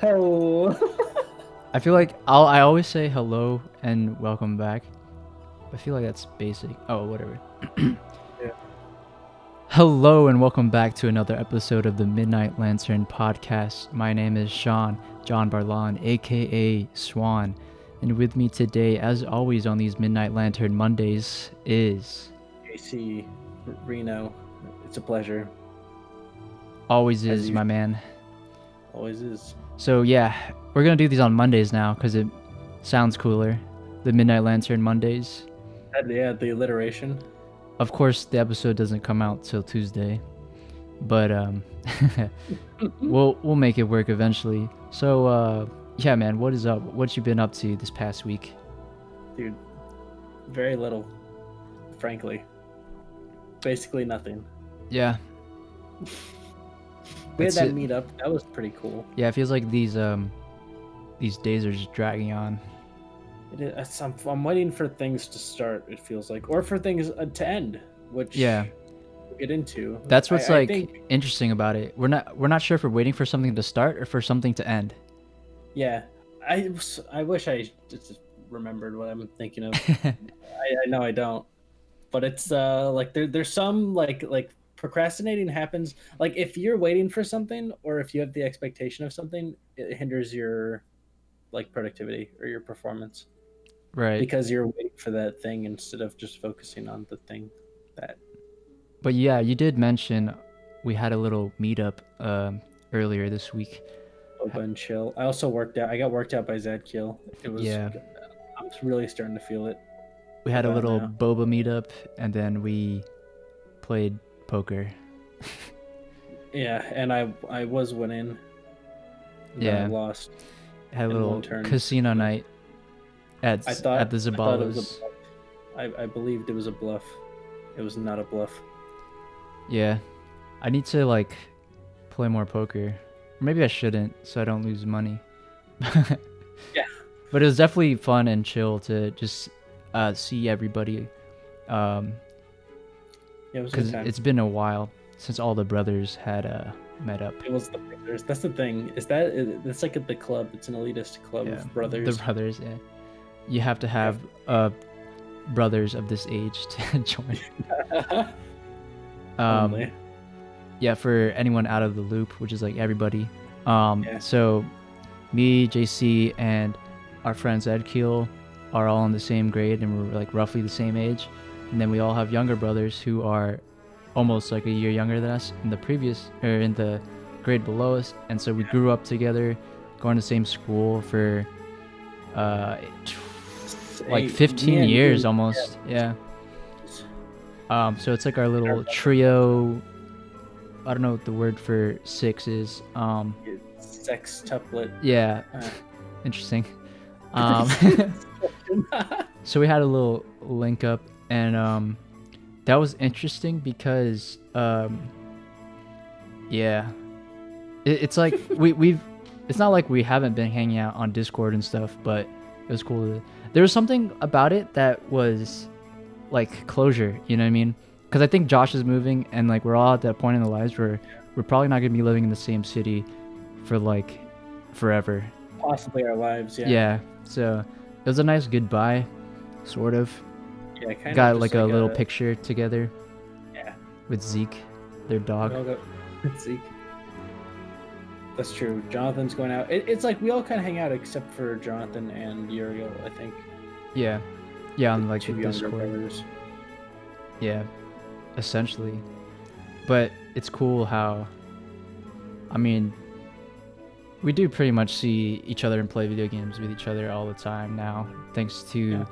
Oh. I feel like I always say hello and welcome back. I feel like that's basic. Oh, whatever. Yeah. Hello and welcome back to another episode of the Midnight Lantern podcast. My name is Shawn, John Barlan, aka Swan. And with me today, as always on these Midnight Lantern Mondays, is JC Reno. It's a pleasure. always As is usual. my man. Always is. So yeah, we're gonna do these on Mondays now because it sounds cooler. The Midnight Lantern Mondays. Yeah, the alliteration. Of course, the episode doesn't come out till Tuesday, but we'll make it work eventually. So yeah, man, what is up? What you been up to this past week? Dude, very little, frankly. Basically nothing. Yeah, We had That's that it. meetup. That was pretty cool. yeah. It feels like these days are just dragging on. I'm waiting for things to start, it feels like. Or for things to end, which Yeah, we'll get into. that's what's I like think, interesting about it. We're not sure if we're waiting for something to start or for something to end. yeah. I wish I just remembered what I'm thinking of. I know I don't. But it's like there's some like procrastinating happens like if you're waiting for something or if you have the expectation of something, it hinders your like productivity or your performance Right. because you're waiting for that thing instead of just focusing on the thing that But yeah, you did mention we had a little meetup earlier this week. Boba and chill. I also worked out. I got worked out by Zadkiel. It was. Yeah, I'm really starting to feel it we had a about little now. boba meetup, and then we played poker. Yeah, and I was winning. Then I Yeah, lost had a in one little turn. casino night at I at the thought it was a Zabalas. bluff. I believed it was a bluff. It was not a bluff. Yeah, I need to like play more poker. Or maybe I shouldn't, so I don't lose money. Yeah. But it was definitely fun and chill to just see everybody, Yeah, it was a good because time. it's been a while since all the brothers had met up. It was the brothers. That's the thing. It's like at the club. It's an elitist club Yeah, of brothers. the brothers. Yeah, you have to have brothers of this age to join. Only. Yeah, for anyone out of the loop, which is like everybody. Yeah. So me, JC, and our friends Ed Keel are all in the same grade, and we're like roughly the same age. And then we all have younger brothers who are almost like a year younger than us in the grade below us. And so we grew up together, going to the same school for like 15 years almost. Yeah. So it's like our little trio. I don't know what the word for 6 is. Sextuplet. Yeah. Interesting. So we had a little link up, and that was interesting because yeah, it's like we've it's not like we haven't been hanging out on Discord and stuff, but it was cool. There was something about it that was like closure, you know what I mean? Because I think Josh is moving, and like we're all at that point in the lives where we're probably not gonna be living in the same city for like forever. Possibly our lives. Yeah. Yeah, so it was a nice goodbye, sort of. Yeah. Kind Got of like just a little picture together. Yeah. With Zeke, their dog. Zeke. That's true. Jonathan's going out. It's like we all kind of hang out except for Jonathan and Uriel, I think. Yeah, on like two the younger Discord. brothers. Yeah, essentially. But it's cool how, I mean, we do pretty much see each other and play video games with each other all the time now, thanks to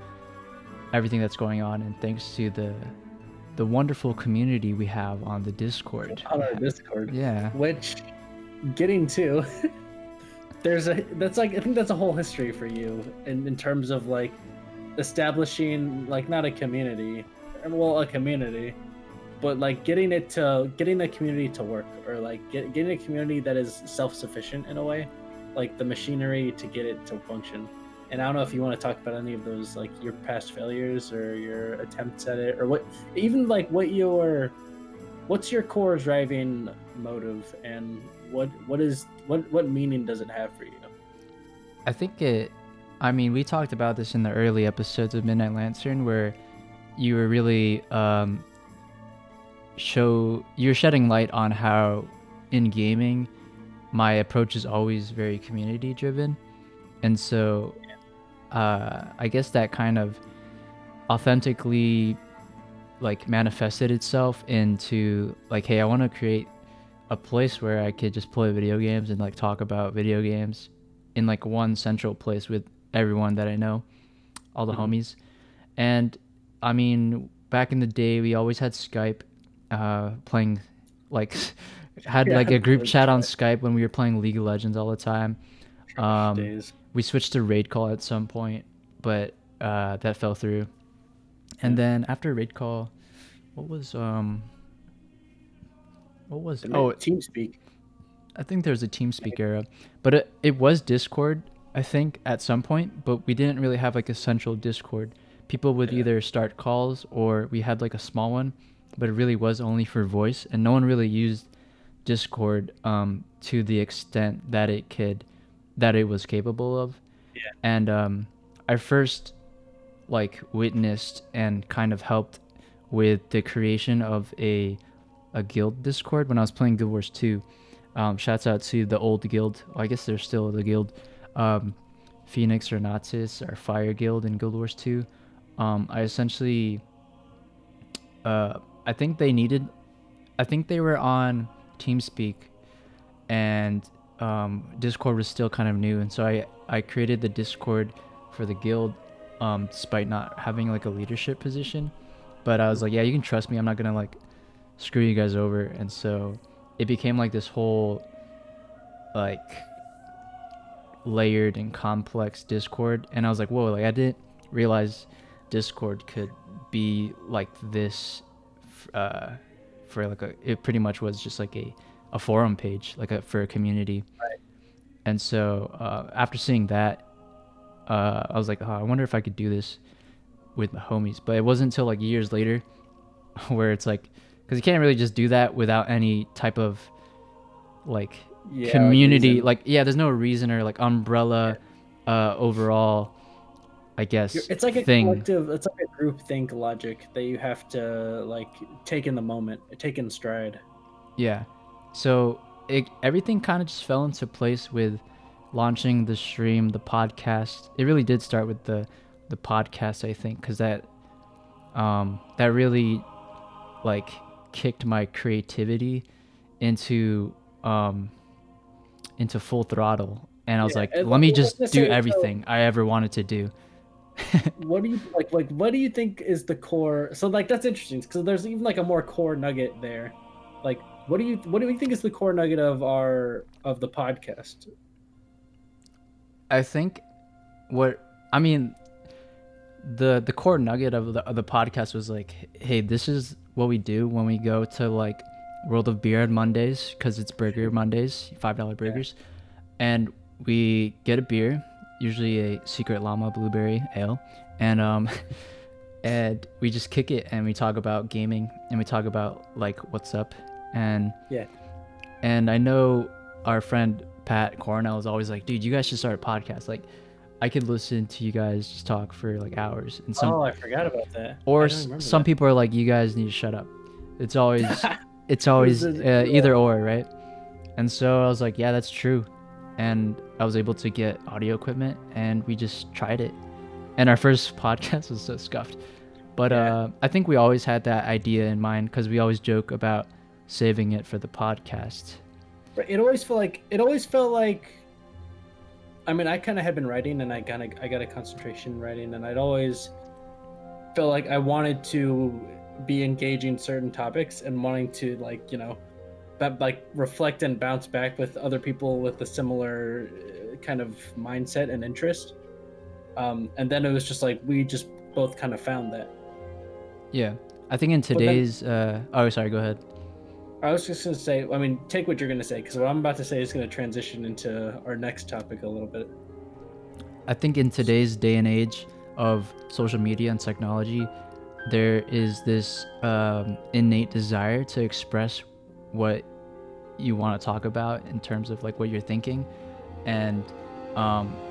everything that's going on, and thanks to the wonderful community we have on the Discord. On our Discord. Yeah. Which, getting to, that's like, I think that's a whole history for you in terms of like establishing like not a community, well, a community, but like getting the community to work, or like getting a community that is self-sufficient in a way, like the machinery to get it to function. And I don't know if you want to talk about any of those, like your past failures or your attempts at it, or what, even like what's your core driving motive, and what meaning does it have for you? I think we talked about this in the early episodes of Midnight Lantern where you were really you're shedding light on how in gaming my approach is always very community driven, and so I guess that kind of authentically like manifested itself into like, hey, I want to create a place where I could just play video games and like talk about video games in like one central place with everyone that I know, all the homies. And I mean, back in the day, we always had Skype, playing, like, had like a group chat on Skype when we were playing League of Legends all the time. Days. We switched to raid call at some point, but that fell through. And then after raid call, what was TeamSpeak. I think there's a TeamSpeak era, but it was Discord, I think, at some point, but we didn't really have like a central Discord. People would either start calls or we had like a small one, but it really was only for voice, and no one really used Discord to the extent that it was capable of. Yeah. And I first like witnessed and kind of helped with the creation of a guild Discord when I was playing Guild Wars 2. Shouts out to the old guild. Well, I guess they're still the guild. Phoenix or Nazis, our fire guild in Guild Wars 2. I essentially, I think they were on TeamSpeak, and Discord was still kind of new, and so I created the Discord for the guild, despite not having like a leadership position. But I was like, yeah, you can trust me. I'm not gonna like screw you guys over, and so it became like this whole like layered and complex Discord, and I was like, whoa, like I didn't realize Discord could be like this, for like it pretty much was just like a forum page, like for a community. Right. And so after seeing that, I was like, oh, I wonder if I could do this with my homies. But it wasn't until like years later where it's like, because you can't really just do that without any type of like community, like there's no reason or like umbrella overall, I guess. It's like a thing. collective, it's like a group think logic that you have to like take in the moment, take in stride. Yeah. So everything kind of just fell into place with launching the stream, the podcast. It really did start with the podcast, I think, because that really like kicked my creativity into full throttle, and I was like, let me just do everything I ever wanted to do. What do you like what do you think is the core? So like that's interesting because there's even like a more core nugget there. Like what do you think is the core nugget of the podcast? I think the core nugget of the podcast was like, hey, this is what we do when we go to like World of Beer on Mondays, because it's Burger Mondays, $5 burgers, and we get a beer, usually a Secret Llama Blueberry Ale, and and we just kick it and we talk about gaming and we talk about like what's up, and I know our friend Pat Cornell is always like, dude, you guys should start a podcast. Like, I could listen to you guys just talk for like hours. And I forgot about that. Or some people are like, you guys need to shut up. It's always either or, right? And so I was like, yeah, that's true. And I was able to get audio equipment and we just tried it. And our first podcast was so scuffed. But I think we always had that idea in mind because we always joke about saving it for the podcast. It always felt like, I mean, I kind of had been writing and I got a concentration in writing, and I'd always felt like I wanted to be engaging certain topics and wanting to like, that like reflect and bounce back with other people with a similar kind of mindset and interest. And then it was just like, we just both kind of found that. Yeah. I think in today's, oh, sorry, go ahead. I was just going to say, I mean, take what you're going to say, because what I'm about to say is going to transition into our next topic a little bit. I think in today's day and age of social media and technology, there is this innate desire to express what you want to talk about in terms of like what you're thinking. And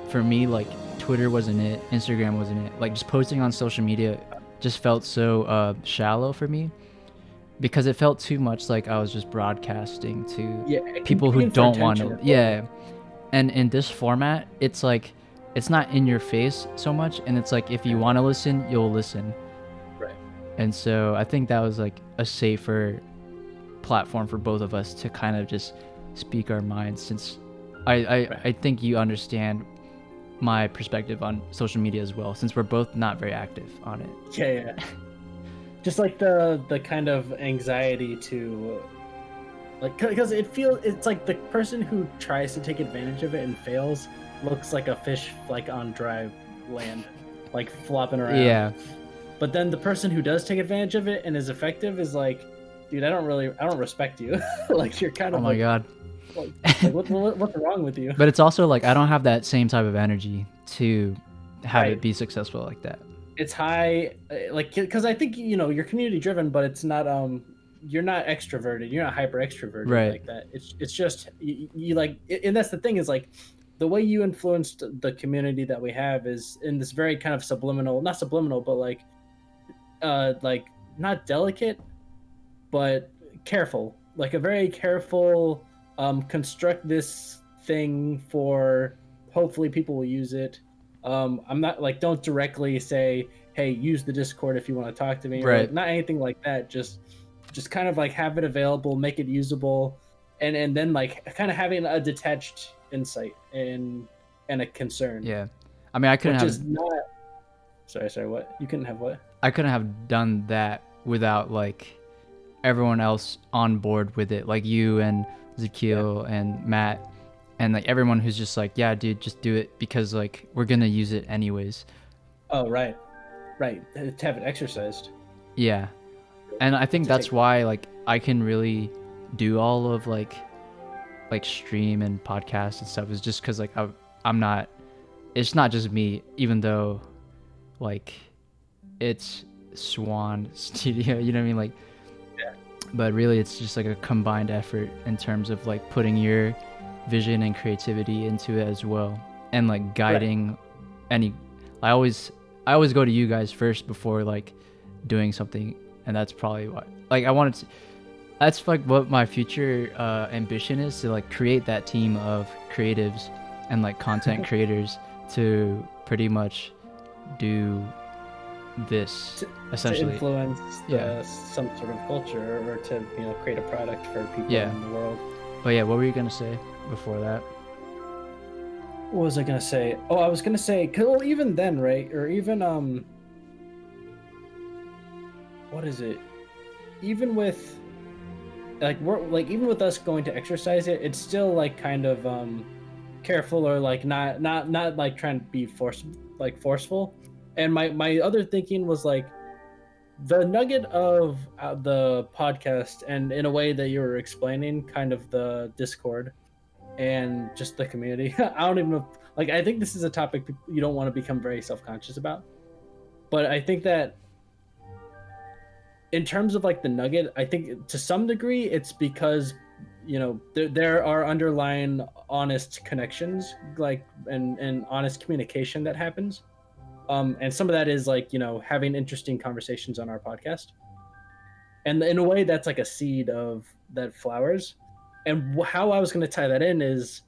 for me, like Twitter wasn't it, Instagram wasn't it. Like just posting on social media just felt so shallow for me, because it felt too much like I was just broadcasting to people who competing for don't want attention to. as well. Yeah. And in this format, it's like it's not in your face so much, and it's like if you want to listen, you'll listen. Right. And so I think that was like a safer platform for both of us to kind of just speak our minds, since I think you understand my perspective on social media as well, since we're both not very active on it. Yeah. Just like the kind of anxiety to, like, because it's like the person who tries to take advantage of it and fails looks like a fish like on dry land, like flopping around. Yeah. But then the person who does take advantage of it and is effective is like, dude, I don't respect you. Like, you're kind of Oh my God. like what's wrong with you? But it's also like I don't have that same type of energy to have Right. it be successful like that. It's high, like, because I think, you're community driven, but it's not you're not extroverted, you're not hyper extroverted Right. like that. It's just you like, and that's the thing, is like the way you influenced the community that we have is in this very kind of not subliminal, but like not delicate, but careful, like a very careful, construct this thing for, hopefully people will use it. I'm not like, don't directly say, hey, use the Discord if you want to talk to me, or Right. like, not anything like that. Just kind of like have it available, make it usable, and then like kind of having a detached insight and a concern. Yeah. I mean, I couldn't Which have is not. Sorry. What? You couldn't have what? I couldn't have done that without like everyone else on board with it, like you and Zakil and Matt, and like everyone who's just like, yeah, dude, just do it, because like we're gonna use it anyways. Oh, right. To have it exercised. Yeah. And I think that's why like I can really do all of like stream and podcast and stuff, is just because like I'm not, it's not just me, even though like it's Swan Studio, you know what I mean? Like, yeah. But really it's just like a combined effort in terms of like putting your vision and creativity into it as well, and like guiding any. I always go to you guys first before like doing something, and that's probably why like I wanted to, that's like what my future ambition is, to like create that team of creatives and like content creators to pretty much do this essentially, to influence some sort of culture, or to create a product for people in the world. But yeah, what were you gonna say before that? What was I gonna say? Oh, I was gonna say, well, even then, right? Or even what is it? Even with even with us going to exercise it, it's still like kind of careful, or like not like trying to be forceful. And my other thinking was like, the nugget of the podcast, and in a way that you were explaining, kind of the Discord and just the community. I don't even know. Like, I think this is a topic you don't want to become very self-conscious about. But I think that in terms of like the nugget, I think to some degree it's because there are underlying honest connections, like and honest communication that happens. And some of that is like, having interesting conversations on our podcast. And in a way, that's like a seed of that flowers. And how I was going to tie that in is,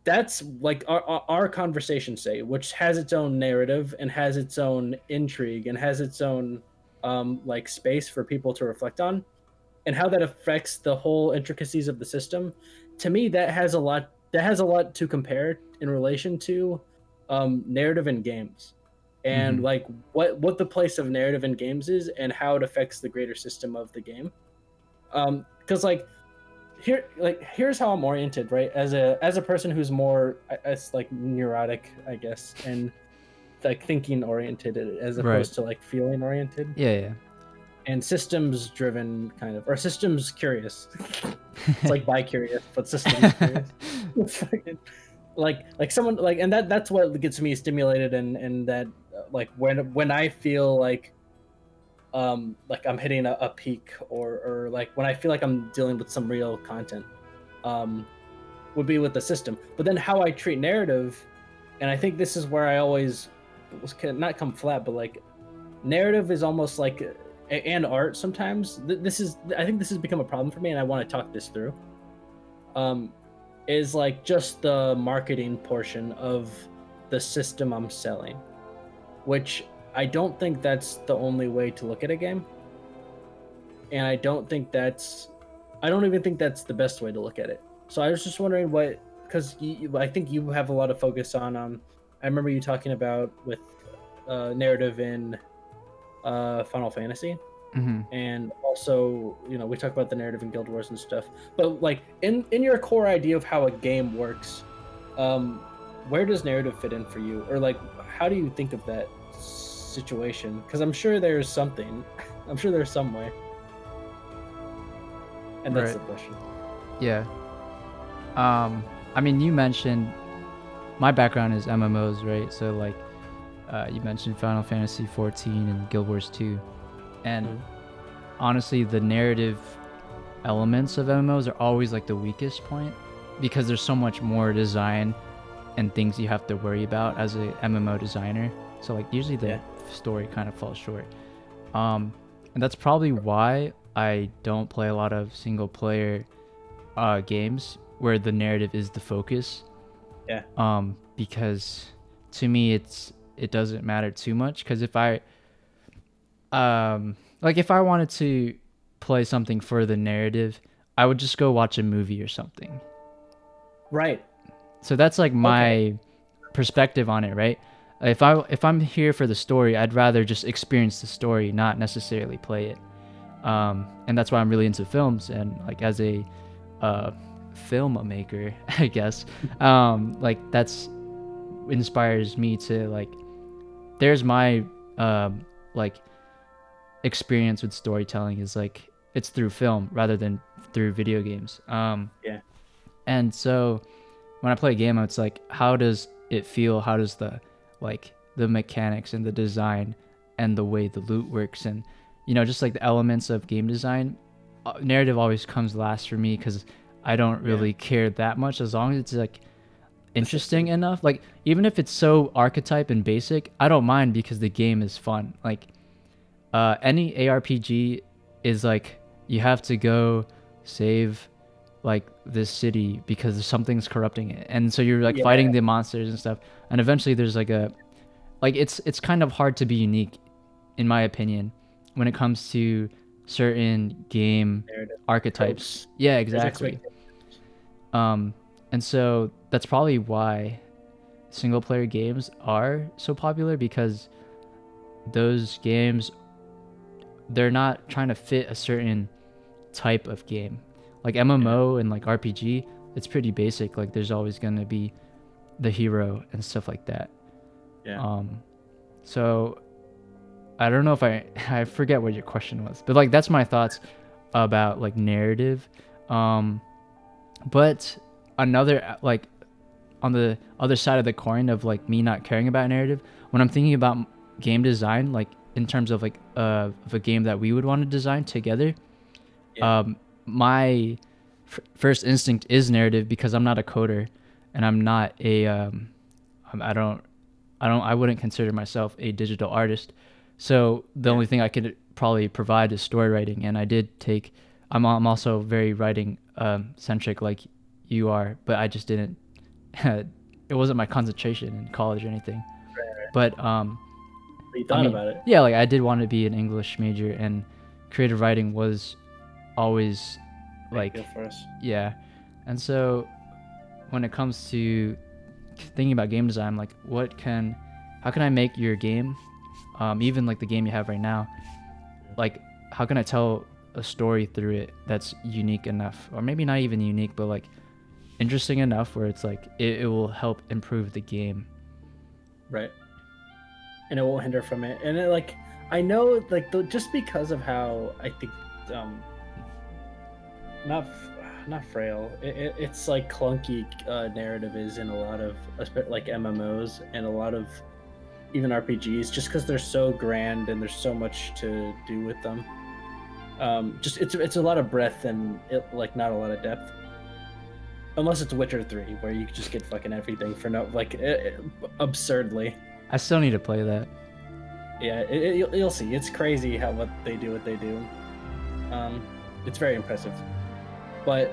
that's like our conversation, say, which has its own narrative and has its own intrigue and has its own like space for people to reflect on, and how that affects the whole intricacies of the system. To me, that has a lot to compare in relation to narrative in games, and like what the place of narrative in games is, and how it affects the greater system of the game. Because here's how I'm oriented, right? As a person who's more, it's like neurotic, I guess, and like thinking oriented as opposed to like feeling oriented. Yeah. And systems driven, kind of, or systems curious. It's like bi-curious, but systems curious. like someone like, and that's what gets me stimulated, and that like when I feel like like I'm hitting a peak, or like when I feel like I'm dealing with some real content, um, would be with the system. But then how I treat narrative, and I think this is where I always was not come flat, but like narrative is almost like and art sometimes. This is I think this has become a problem for me, and I want to talk this through. Um, is like just the marketing portion of the system I'm selling, which I don't think that's the only way to look at a game, and I don't even think that's the best way to look at it. So I was just wondering what, because I think you have a lot of focus on. I remember you talking about with narrative in Final Fantasy, Hmm. and also we talk about the narrative in Guild Wars and stuff. But like in your core idea of how a game works, um, where does narrative fit in for you, or like how do you think of that situation? Because I'm sure there's something. I'm sure there's some way, and that's Right. the question. Yeah. I mean, you mentioned my background is MMOs, right? So like, you mentioned Final Fantasy 14 and Guild Wars 2, and Mhm. honestly, the narrative elements of MMOs are always like the weakest point because there's so much more design and things you have to worry about as a MMO designer. So like usually the Yeah. story kind of falls short. And that's probably why I don't play a lot of single player games where the narrative is the focus. Yeah. Because to me it doesn't matter too much. Because if I wanted to play something for the narrative, I would just go watch a movie or something. Right. So that's like Okay. my perspective on it, right? If I'm here for the story, I'd rather just experience the story, not necessarily play it. And that's why I'm really into films, and like as a uh, filmmaker, I guess, like that's inspires me to like. There's my like experience with storytelling is like it's through film rather than through video games. Yeah. And so when I play a game, it's like, how does it feel? How does the mechanics and the design and the way the loot works and just like the elements of game design, narrative always comes last for me because I don't Yeah. really care that much as long as it's like The interesting system. enough. Like even if it's so archetype and basic, I don't mind because the game is fun. Like any ARPG is like you have to go save like this city because something's corrupting it, and so you're like Yeah. fighting the monsters and stuff, and eventually there's like a like it's kind of hard to be unique in my opinion when it comes to certain game Narrative archetypes. tropes. Yeah, There's exactly. expectations. um and so that's probably why single player games are so popular, because those games, they're not trying to fit a certain type of game. Like Yeah. MMO and like RPG, it's pretty basic. Like there's always going to be the hero and stuff like that. Yeah. Um, so I don't know if I forget what your question was, but like that's my thoughts about like narrative. Um, but another like on the other side of the coin of like me not caring about narrative, when I'm thinking about game design, like in terms of like of a game that we would want to design together, Yeah. um, my first instinct is narrative because I'm not a coder, and I'm not a I don't I wouldn't consider myself a digital artist. So the Yeah. only thing I could probably provide is story writing, and I did take. I'm also very writing centric like you are, but I just didn't. It wasn't my concentration in college or anything. Right. But But you I thought mean, about it. yeah, like I did want to be an English major, and creative writing was always Big deal like, for us. yeah. And so when it comes to thinking about game design, like how can I make your game, even like the game you have right now, like how can I tell a story through it that's unique enough, or maybe not even unique, but like interesting enough where it's like it will help improve the game. Right. And it won't hinder from it. And it, like, I know, like, just because of how I think, um, not not frail. It's like clunky narrative is in a lot of like MMOs and a lot of even RPGs, just because they're so grand and there's so much to do with them. Just it's a lot of breadth and like not a lot of depth. Unless it's Witcher 3, where you just get fucking everything for no like absurdly. I still need to play that. Yeah, you'll see. It's crazy how what they do. It's very impressive. But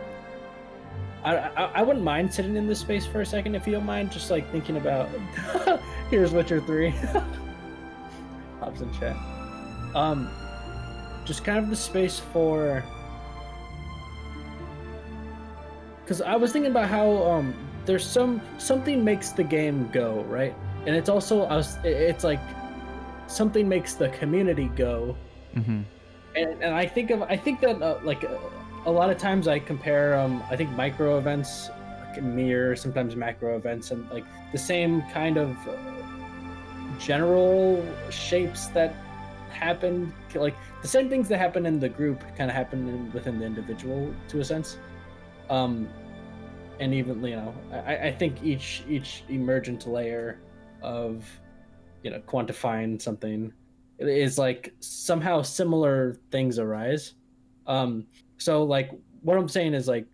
I wouldn't mind sitting in this space for a second if you don't mind, just like thinking about here's Witcher 3. Hops in chat. Just kind of the space for, because I was thinking about how there's something makes the game go, right? And it's also it's like something makes the community go. Mm-hmm. And I think that like a lot of times I compare I think micro events mirror sometimes macro events, and like the same kind of general shapes that happen, like the same things that happen in the group kind of happen within the individual to a sense. And even I think each emergent layer of quantifying something is like somehow similar things arise. So like what I'm saying is like,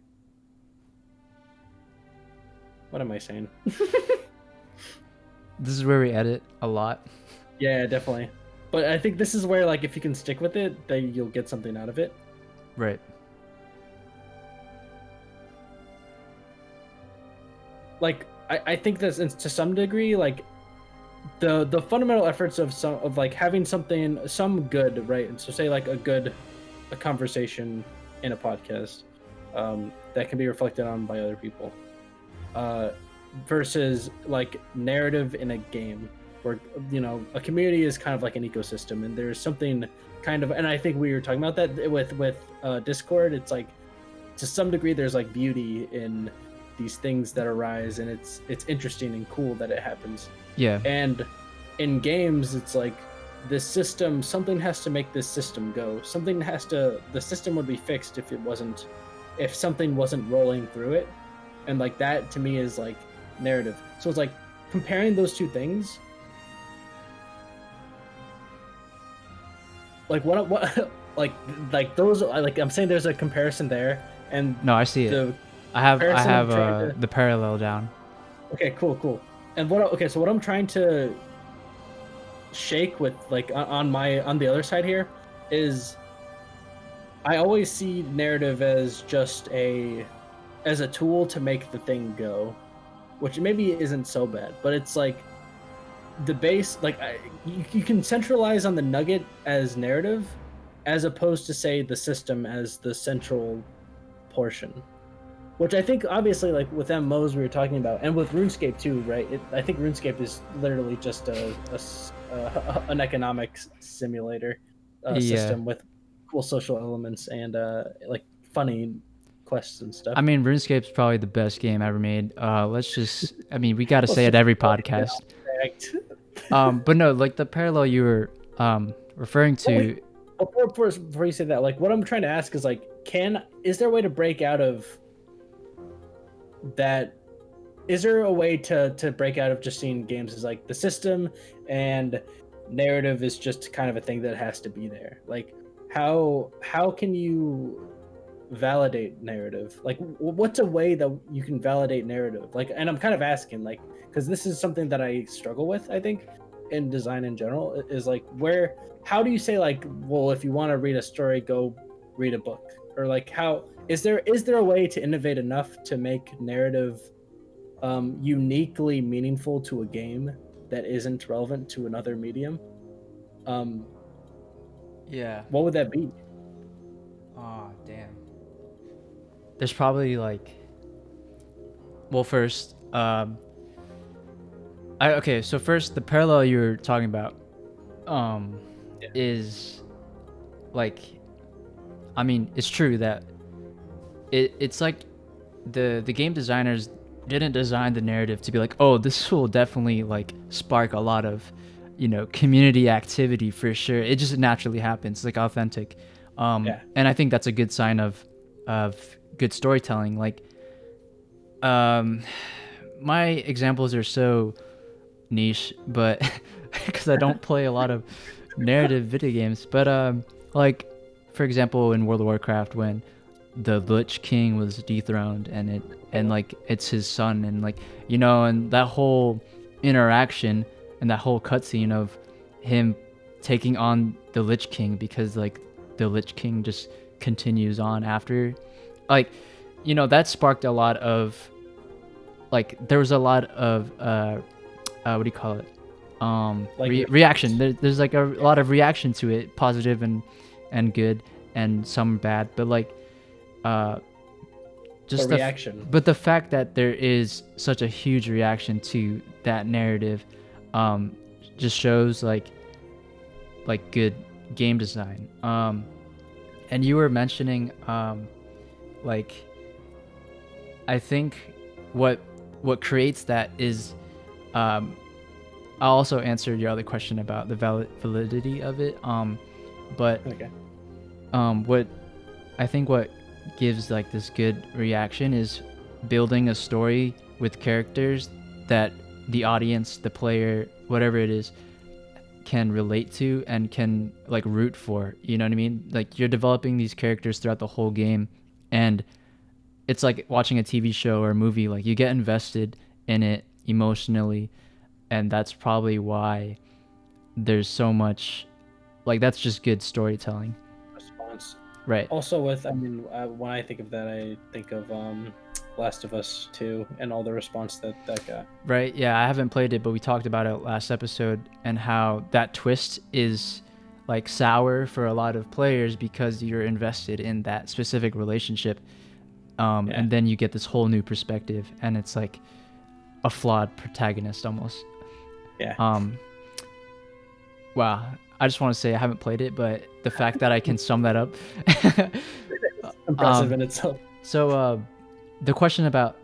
what am I saying? This is where we edit a lot. Yeah, definitely. But I think this is where, like, if you can stick with it, then you'll get something out of it. Right. Like, I think that to some degree, like, the fundamental efforts of like having some good, right? And so say like a conversation in a podcast that can be reflected on by other people, versus like narrative in a game, where a community is kind of like an ecosystem, and there's something kind of, and I think we were talking about that with Discord. It's like to some degree there's like beauty in these things that arise, and it's interesting and cool that it happens. Yeah. And in games it's like this system, something has to make this system go. The system would be fixed if something wasn't rolling through it. And like that to me is like narrative. So it's like comparing those two things, like what like those, like I'm saying there's a comparison there. And no, I see it. I have the parallel down. Okay, cool. And so what I'm trying to shake with, like, on the other side here, is I always see narrative as just as a tool to make the thing go, which maybe isn't so bad, but it's like the base, like you can centralize on the nugget as narrative, as opposed to say the system as the central portion. Which I think, obviously, like with MMOs we were talking about, and with RuneScape too, right? I think RuneScape is literally just an economics simulator system with cool social elements and like funny quests and stuff. I mean, RuneScape's probably the best game ever made. We got to say it every podcast. But no, like the parallel you were referring to. Before you say that, like what I'm trying to ask is like, is there a way to break out of that? Is there a way to break out of just seeing games as like the system and narrative is just kind of a thing that has to be there? Like how can you validate narrative? Like what's a way that you can validate narrative? Like, and I'm kind of asking, like, because this is something that I struggle with, I think, in design in general, is like how do you say, like, well, if you want to read a story, go read a book? Or like, how is there a way to innovate enough to make narrative uniquely meaningful to a game that isn't relevant to another medium? Yeah. What would that be? Oh, damn. There's probably like, well, first, so first the parallel you were talking about is like, I mean, it's true that it's like the game designers didn't design the narrative to be like, oh, this will definitely like spark a lot of community activity for sure. It just naturally happens, like authentic. And I think that's a good sign of good storytelling. Like my examples are so niche, but because I don't play a lot of narrative video games. But like for example, in World of Warcraft, when the Lich King was dethroned, and like it's his son, and like and that whole interaction and that whole cutscene of him taking on the Lich King, because like the Lich King just continues on after, like that sparked a lot of, like there was a lot of what do you call it, Like reaction. There's like a lot of reaction to it, positive and good, and some bad, but like just the reaction. but the fact that there is such a huge reaction to that narrative just shows like good game design. And you were mentioning like I think what creates that is I'll also answer your other question about the validity of it, but Okay. what I think what gives like this good reaction is building a story with characters that the audience, the player, whatever it is, can relate to and can like root for. You know what I mean? Like you're developing these characters throughout the whole game, and it's like watching a TV show or a movie. Like you get invested in it emotionally, and that's probably why there's so much, like that's just good storytelling. Response. Right. Also, when I think of that, I think of Last of Us 2 and all the response that got. Right. Yeah, I haven't played it, but we talked about it last episode, and how that twist is like sour for a lot of players because you're invested in that specific relationship. And then you get this whole new perspective, and it's like a flawed protagonist almost. Yeah. Wow. I just want to say I haven't played it, but the fact that I can sum that up. Impressive in itself. So the question about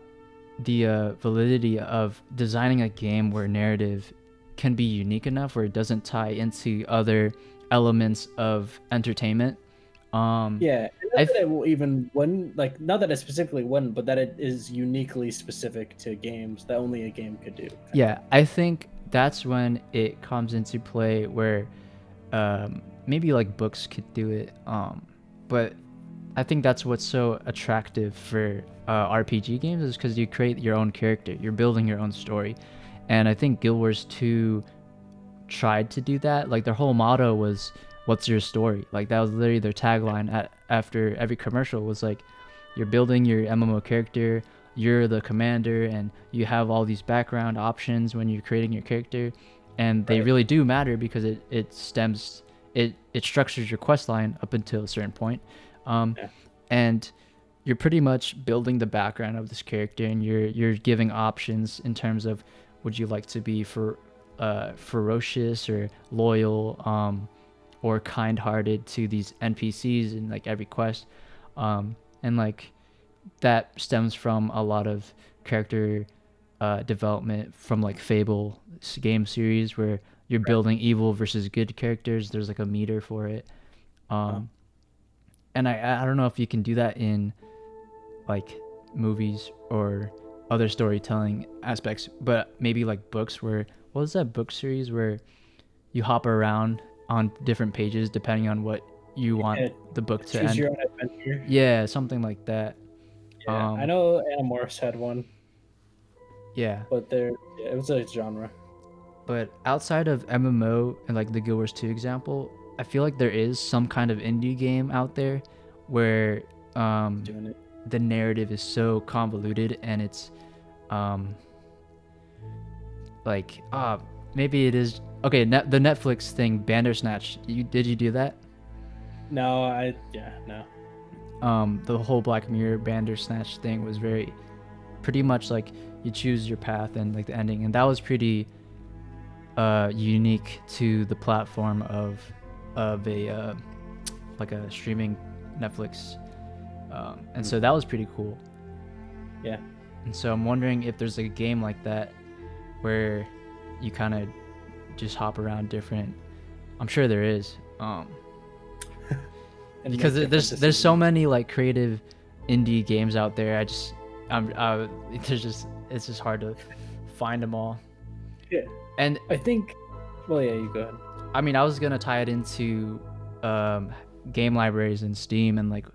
the validity of designing a game where narrative can be unique enough where it doesn't tie into other elements of entertainment. Yeah, that it will even one, like not that it specifically wouldn't, but that it is uniquely specific to games that only a game could do. Yeah, I think that's when it comes into play where maybe like books could do it, but I think that's what's so attractive for RPG games, is because you create your own character, you're building your own story. And I think Guild Wars 2 tried to do that. Like their whole motto was, what's your story? Like that was literally their tagline after every commercial, was like, you're building your MMO character, you're the commander, and you have all these background options when you're creating your character, and they really do matter because it structures your quest line up until a certain point. And you're pretty much building the background of this character, and you're giving options in terms of, would you like to be ferocious or loyal, or kind-hearted to these NPCs in like every quest, and like that stems from a lot of character development from like Fable game series, where you're building evil versus good characters. There's like a meter for it, and I don't know if you can do that in like movies or other storytelling aspects, but maybe like books, where, what was that book series where you hop around on different pages depending on what you want the book to end? Your own adventure. Yeah, something like that. Yeah, I know Animorphs had one. Yeah, but it was a genre. But outside of MMO and like the Guild Wars 2 example, I feel like there is some kind of indie game out there where the narrative is so convoluted, and it's like maybe it is okay. The Netflix thing, Bandersnatch. Did you do that? No, no. The whole Black Mirror Bandersnatch thing was pretty much like you choose your path and like the ending, and that was pretty unique to the platform of a like a streaming Netflix, and so that was pretty cool. Yeah. And so I'm wondering if there's like a game like that where you kind of just hop around different. I'm sure there is, because there's so many like creative indie games out there. It's just hard to find them all. Yeah, And I think. Well, yeah, you go ahead. I mean, I was gonna tie it into um, game libraries and Steam and like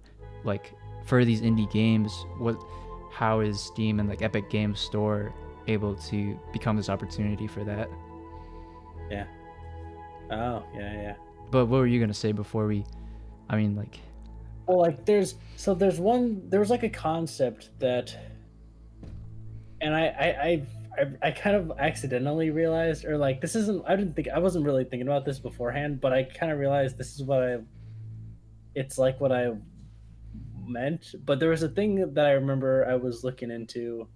for these indie games, how is Steam and like Epic Games Store able to become this opportunity for that? Yeah. Oh, yeah, yeah. But what were you gonna say before we? I mean, like, Well, like there was like a concept that, and I kind of accidentally realized, or like this isn't. I wasn't really thinking about this beforehand, but I kind of realized this is what I. It's like what I meant, but there was a thing that I remember I was looking into,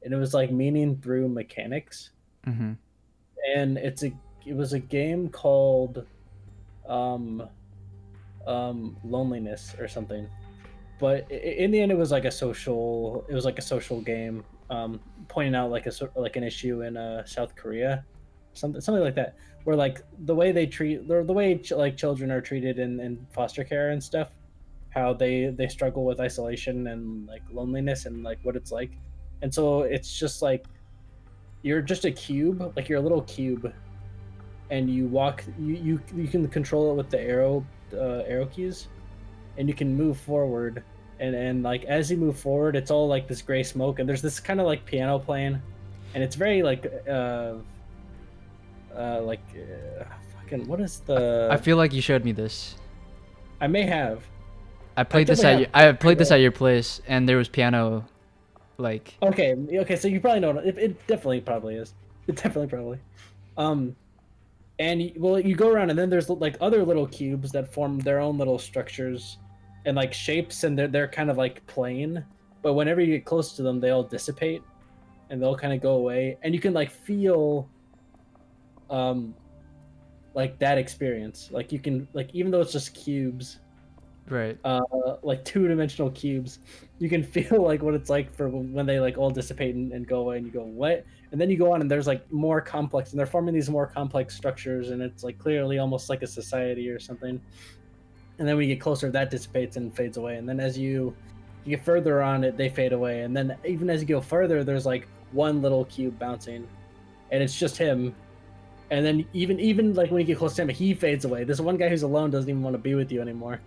and it was like meaning through mechanics, mm-hmm, and it was a game called um loneliness or something, but in the end it was like a social game, pointing out like like an issue in South Korea, something like that, where like the way they treat the way like children are treated in foster care and stuff, how they struggle with isolation and like loneliness and like what it's like. And so it's just like you're just a cube, like you're a little cube, and you walk you can control it with the arrow keys, and you can move forward, and like as you move forward it's all like this gray smoke, and there's this kind of like piano playing, and it's very like fucking what is I the feel like you showed me this. I may have I I played this definitely at have I played this at your place, and there was piano, like, okay, so you probably know it definitely probably is. It definitely probably um and well you go around, and then there's like other little cubes that form their own little structures and like shapes, and they're kind of like plain, but whenever you get close to them they all dissipate and they'll kind of go away, and you can like feel um like that experience, like you can like even though it's just cubes, right. uh like two-dimensional cubes, you can feel like what it's like for when they like all dissipate and go away, and you go what, and then you go on and there's like more complex, and they're forming these more complex structures, and it's like clearly almost like a society or something, and then when you get closer that dissipates and fades away, and then as you get further on it they fade away, and then even as you go further there's like one little cube bouncing, and it's just him, and then even like when you get close to him he fades away. This one guy who's alone doesn't even want to be with you anymore,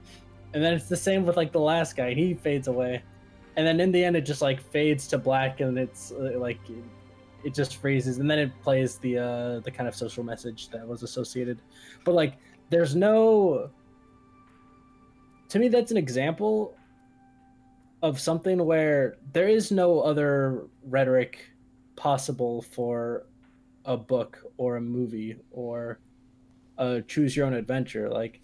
and then it's the same with like the last guy, he fades away, and then in the end it just like fades to black, and it's like it just freezes, and then it plays the kind of social message that was associated, but like there's no, to me that's an example of something where there is no other rhetoric possible for a book or a movie or a choose your own adventure, like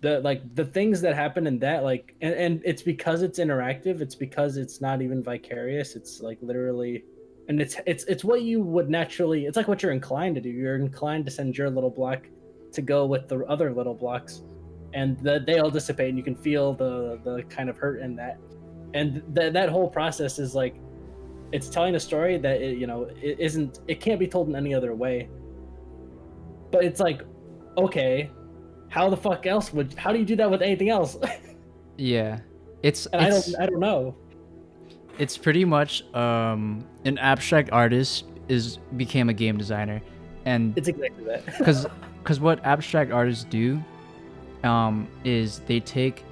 the things that happen in that, like and it's because it's interactive, it's because it's not even vicarious, it's like literally, and it's what you would naturally, it's like what you're inclined to do, you're inclined to send your little block to go with the other little blocks, and they all dissipate, and you can feel the kind of hurt in that, and that whole process is like it's telling a story that it can't be told in any other way, but it's like, okay, how the fuck else how do you do that with anything else? Yeah, it's And it's I don't know. it's pretty much an abstract artist became a game designer, and It's exactly that. because what abstract artists do is they take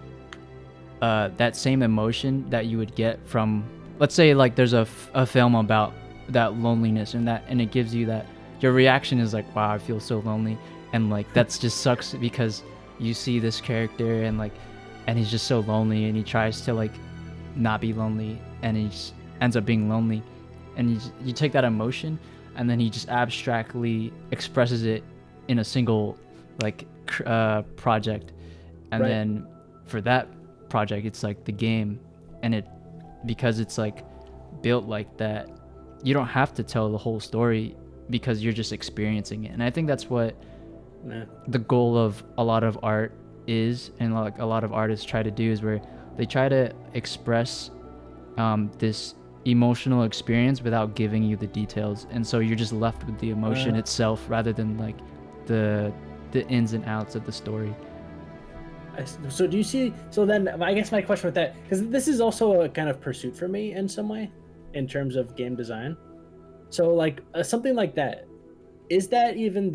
that same emotion that you would get from, let's say, like there's a film about that loneliness, and it gives you that, your reaction is like, wow, I feel so lonely, and like that's just sucks because you see this character and he's just so lonely, and he tries to like not be lonely, and he just ends up being lonely, and you take that emotion and then he just abstractly expresses it in a single like project, and Right. then for that project it's like the game, and it, because it's like built like that, you don't have to tell the whole story because you're just experiencing it. And I think that's what the goal of a lot of art is, and like a lot of artists try to do, is where they try to express this emotional experience without giving you the details, and so you're just left with the emotion itself rather than like the ins and outs of the story. So do you see? So then, I guess my question with that, because this is also a kind of pursuit for me in some way, in terms of game design. So like something like that, is that even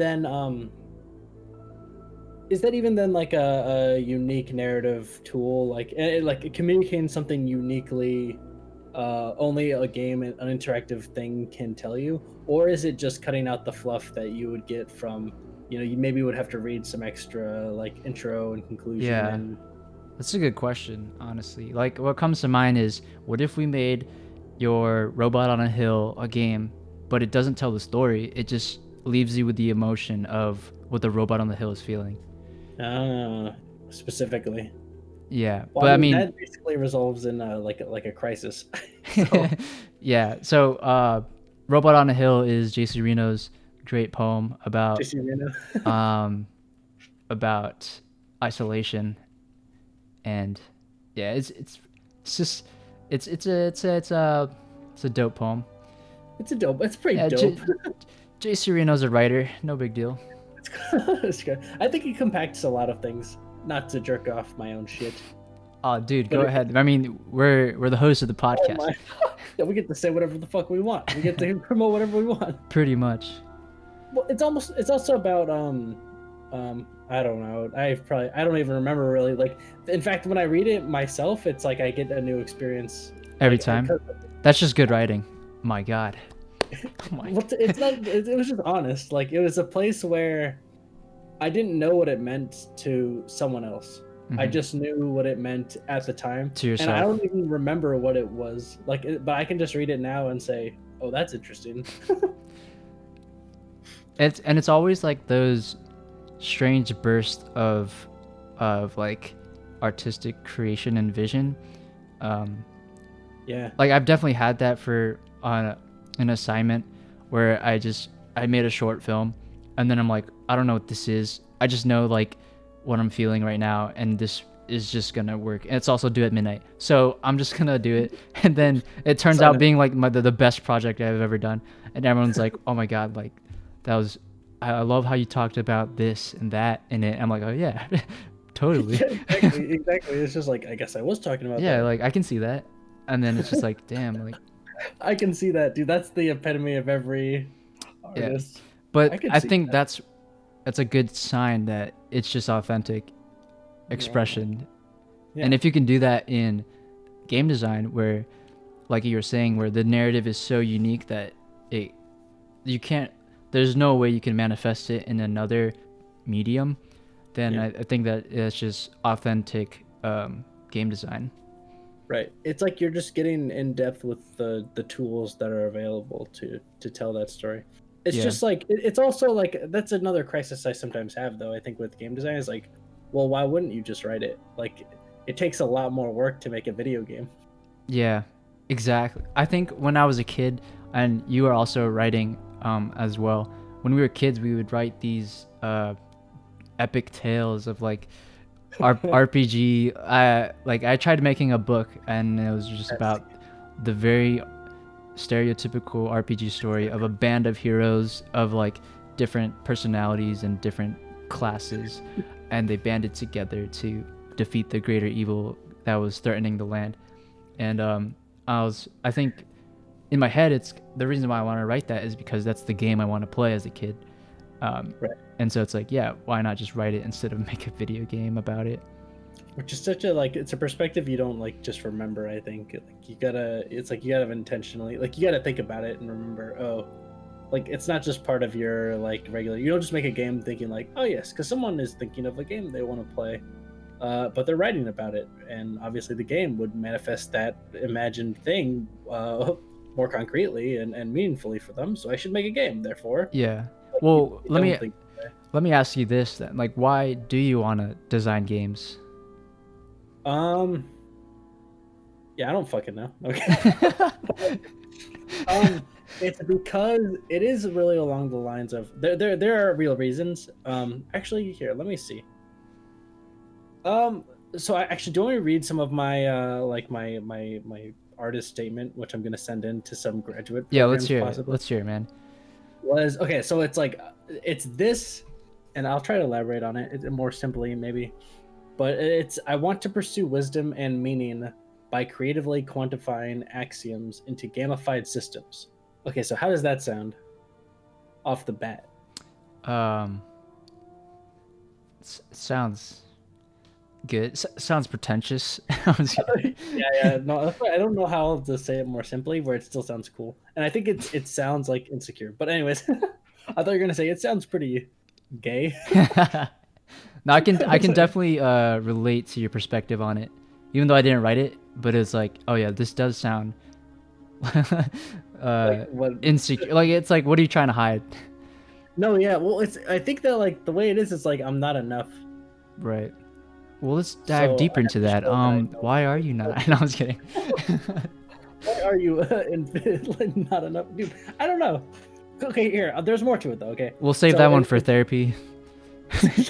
then like a unique narrative tool, like communicating something uniquely only a game and an interactive thing can tell you, or is it just cutting out the fluff that you would get from, you maybe would have to read some extra like intro and conclusion Yeah, and that's a good question, honestly. Like, what comes to mind is, what if we made your Robot on a Hill a game, but it doesn't tell the story? It just leaves you with the emotion of what the robot on the hill is feeling. uh, specifically. Yeah, Well, I but I mean mean, that basically resolves in like a crisis. So yeah. So, Robot on a Hill is JC Reno's great poem JC Reno. um, about isolation, and yeah, it's just it's a dope poem. It's pretty Yeah, dope. JC Reno's a writer, no big deal. It's good. I think he compacts a lot of things. Not to jerk off my own shit. Oh, dude, But go ahead. I mean, we're the host of the oh podcast, my, yeah, we get to say whatever the fuck we want. We get to promote whatever we want. pretty much. Well, it's also about I don't know. I don't even remember really. Like, in fact, when I read it myself, it's like I get a new experience Every like time. That's just good writing. My God. Oh my well, it's not. It was just honest. Like, it was a place where I didn't know what it meant to someone else. I Mhm. just knew what it meant at the time, To and I yourself. don't even remember what it was. Like, but I can just read it now and say, "Oh, that's interesting." It's always like those strange bursts of like artistic creation and vision. Um, Yeah. like I've definitely had that for an assignment where I made a short film, and then I'm like, I don't know what this is. I just know like what I'm feeling right now, and this is just gonna work. And it's also due at midnight, so I'm just gonna do it. And then it turns Sign out up. being like the best project I've ever done, and everyone's like, oh my God, like that was. I love how you talked about this and that in it. I'm like, oh yeah, totally. Yeah, exactly. Exactly. It's just like I guess I was talking about Yeah, that. like I can see that. And then it's just like, damn, like I can see that, dude. That's the epitome of every yeah. artist. I But could I see think that. that's a good sign that it's just authentic Yeah. expression. And Yeah. if you can do that in game design where like you were saying where the narrative is so unique that it you can't there's no way you can manifest it in another medium, then Yeah. I think that it's just authentic game design. Right. It's like you're just getting in depth with the tools that are available to tell that story. It's Yeah. just like it's also like that's another crisis I sometimes have though. I think with game design is like, well, why wouldn't you just write it? Like it takes a lot more work to make a video game. Yeah, exactly. I think when I was a kid, and you were also writing as well. When we were kids, we would write these epic tales of like RPG. Like I tried making a book, and it was just That's about the very stereotypical RPG story of a band of heroes of like different personalities and different classes, and they banded together to defeat the greater evil that was threatening the land. And I think in my head, it's the reason why I want to write that is because that's the game I want to play as a kid. right. And so it's like, yeah, why not just write it instead of make a video game about it? Which is such a like it's a perspective you don't like just remember. I think like you gotta intentionally like you gotta think about it and remember. Oh, like it's not just part of your like regular. You don't just make a game thinking like, oh yes, because someone is thinking of a game they want to play, but they're writing about it, and obviously the game would manifest that imagined thing more concretely and meaningfully for them. So I should make a game. Therefore, Yeah. like Well, you don't think. let me ask you this then. Like, why do you want to design games? Um. Yeah, I don't fucking know. Okay. It's because it is really along the lines of there are real reasons. Actually, here, let me see. Um, so I actually do you want me to read some of my like my artist statement, which I'm gonna send in to some graduate Yeah, let's programs hear it. possibly. Let's hear it, man. Was okay, so it's like it's this, and I'll try to elaborate on it more simply maybe. But it's I want to pursue wisdom and meaning by creatively quantifying axioms into gamified systems. Okay, so how does that sound off the bat? Um, sounds good. Sounds pretentious. Yeah. No, that's why I don't know how to say it more simply, where it still sounds cool. And I think it sounds like insecure. But anyways, I thought you were gonna say it sounds pretty gay. No, I It's can like, definitely relate to your perspective on it, even though I didn't write it. But it's like, oh yeah, this does sound what? insecure. Like it's like, what are you trying to hide? No, yeah. Well, it's. I think that like the way it is like I'm not enough. Right. Well, let's dive So deeper I have into to that. show that I know. Why are you not? No, I was kidding. Why are you like, not enough, dude? I don't know. Okay, here. There's more to it though. Okay, We'll save so that one for therapy.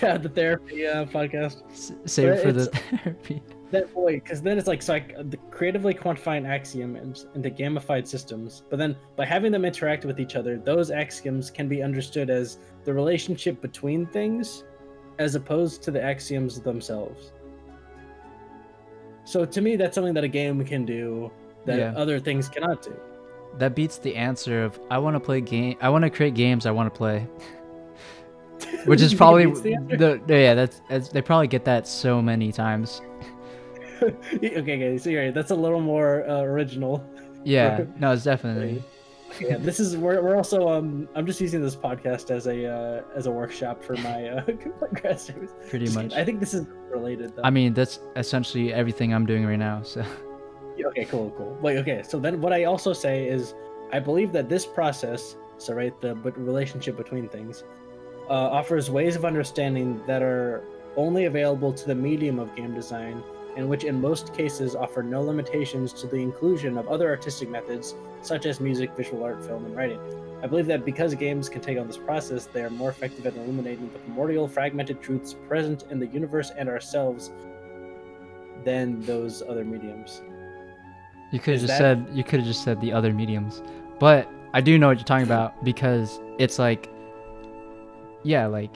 yeah, the therapy podcast. Save But it for the it's therapy. that boy, because then it's like the creatively quantifying axioms into gamified systems. But then by having them interact with each other, those axioms can be understood as the relationship between things, as opposed to the axioms themselves. So to me, that's something that a game can do that Yeah. other things cannot do. That beats the answer of I want to play game. I want to create games I want to play. Which is You think it probably beats the answer? yeah. That's they probably get that so many times. Okay, so you're right. That's a little more original. Yeah. For, No, it's definitely yeah, this is we're also I'm just using this podcast as a workshop for my my grad students. pretty Just much. kidding. I think this is related though. I mean, that's essentially everything I'm doing right now. So Yeah, okay, cool. Wait, okay. So then what I also say is I believe that this process, so right, the relationship between things, offers ways of understanding that are only available to the medium of game design, and which in most cases offer no limitations to the inclusion of other artistic methods such as music, visual art, film, and writing. I believe that because games can take on this process, they are more effective at illuminating the primordial fragmented truths present in the universe and ourselves than those other mediums. you could have Is just that said the other mediums, but I do know what you're talking about because it's like, yeah, like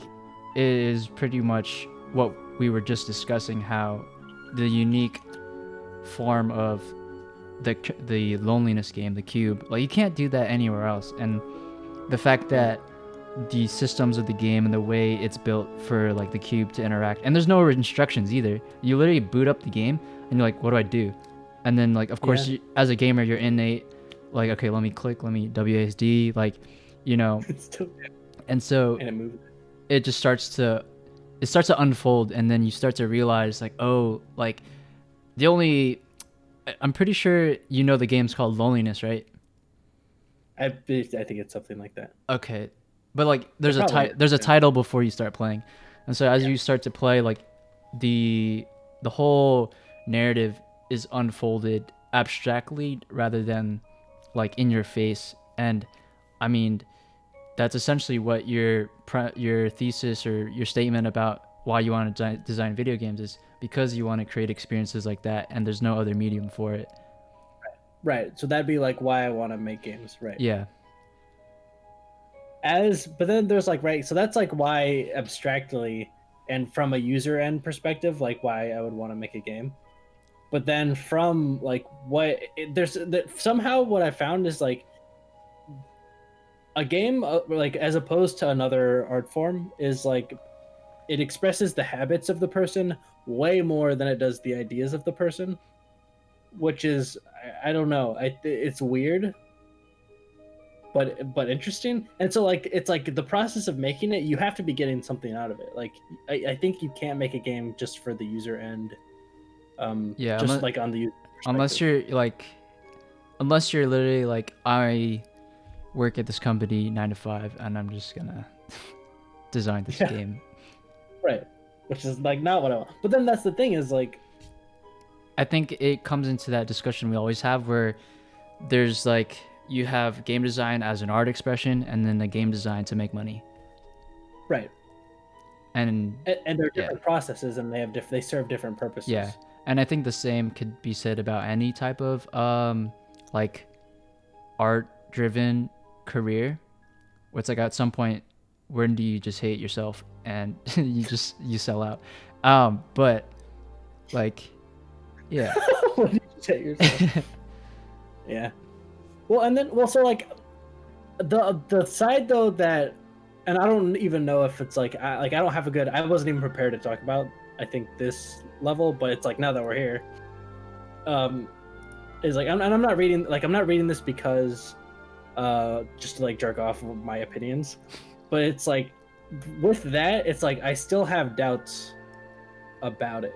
it is pretty much what we were just discussing. How the unique form of the loneliness game, the cube, like you can't do that anywhere else, and the fact that the systems of the game and the way it's built for like the cube to interact, and there's no instructions either. You literally boot up the game and you're like, what do I do? And then like, of course, yeah? you, as a gamer, you're innate like, okay, let me click, let me WASD, like, you know. It's still And so and it moves. it just starts to unfold, and then you start to realize like, oh, like the only I'm pretty sure you know the game's called Loneliness, right? I think it's something like that. Okay, but like It probably is, there's a yeah. title before you start playing, and so as Yeah. you start to play, like the whole narrative is unfolded abstractly rather than like in your face. And I mean, that's essentially what your thesis or your statement about why you want to design video games is, because you want to create experiences like that, and there's no other medium for it. Right. So that'd be like why I want to make games, right? Yeah. But then there's like, right, so that's like why abstractly and from a user end perspective, like why I would want to make a game. But then from like somehow what I found is like a game like as opposed to another art form is like it expresses the habits of the person way more than it does the ideas of the person, which is I don't know, it's weird but interesting. And so like it's like the process of making it, you have to be getting something out of it. Like I think you can't make a game just for the user end, Yeah, just like on the user unless perspective. you're like unless you're literally like, I work at this company 9 to 5 and I'm just gonna design this Yeah, game. right, which is like not what I want. But then that's the thing is like I think it comes into that discussion we always have where there's like, you have game design as an art expression and then the game design to make money. right, And and they're yeah, different processes and they serve different purposes. yeah. And I think the same could be said about any type of like art driven career, where it's like at some point, when do you just hate yourself and you sell out? But like, yeah. What did you say yourself? Yeah. Well, and then so like the side though that and I don't even know if it's like I don't have a good. I wasn't even prepared to talk about. I think this level, but it's like now that we're here, um, is like I'm not reading I'm not reading this because just to like jerk off of my opinions, but it's like with that it's like I still have doubts about it.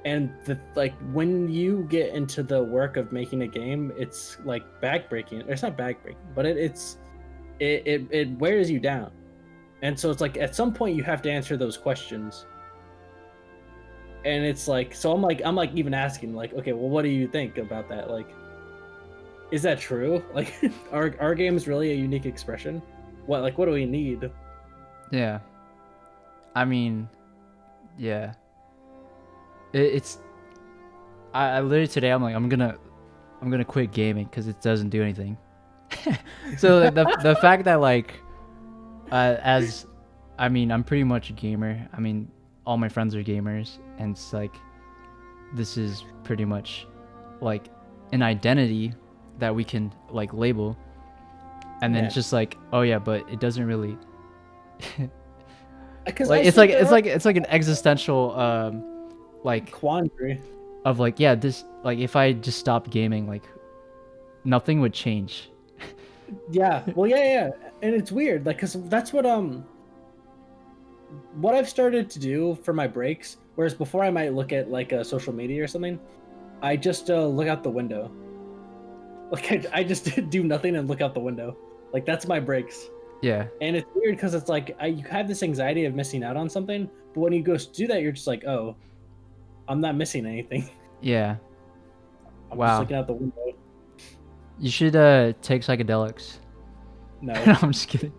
And the like when you get into the work of making a game, it's like backbreaking. It's not backbreaking, but it wears you down. And so it's like at some point you have to answer those questions. And it's like so I'm like even asking like, okay, well what do you think about that? Like is that true? Like are our games really a unique expression? What do we need? Yeah. I mean, yeah. It's I literally today I'm like I'm gonna quit gaming because it doesn't do anything. So like, the fact that like as I mean I'm pretty much a gamer. I mean all my friends are gamers, and it's like this is pretty much like an identity that we can like label, and then Yeah. it's just like oh yeah, but it doesn't really Because like it's like an existential like quandary. of like yeah this like if I just stopped gaming like nothing would change. Yeah. Well, yeah. And it's weird, like, cause that's what I've started to do for my breaks. Whereas before I might look at like a social media or something, I just look out the window. Like I just do nothing and look out the window. Like that's my breaks. Yeah. And it's weird because it's like you have this anxiety of missing out on something, but when you go do that, you're just like, oh, I'm not missing anything. Yeah. I'm just Wow. looking out the window. You should take psychedelics. No, I'm just kidding.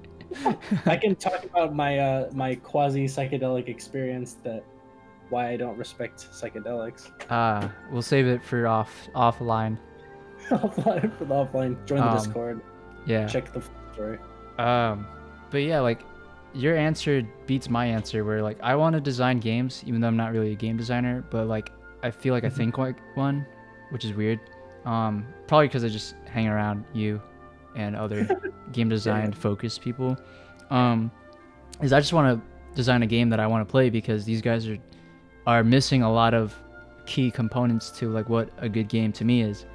I can talk about my my quasi psychedelic experience that why I don't respect psychedelics. We'll save it for offline. Offline for the offline. Join the Discord. Yeah. Check the story. But yeah, like your answer beats my answer where like I want to design games even though I'm not really a game designer, but like I feel like I think like one, which is weird. Probably because I just hang around you and other game design focused people. Is I just want to design a game that I want to play because these guys are missing a lot of key components to like what a good game to me is.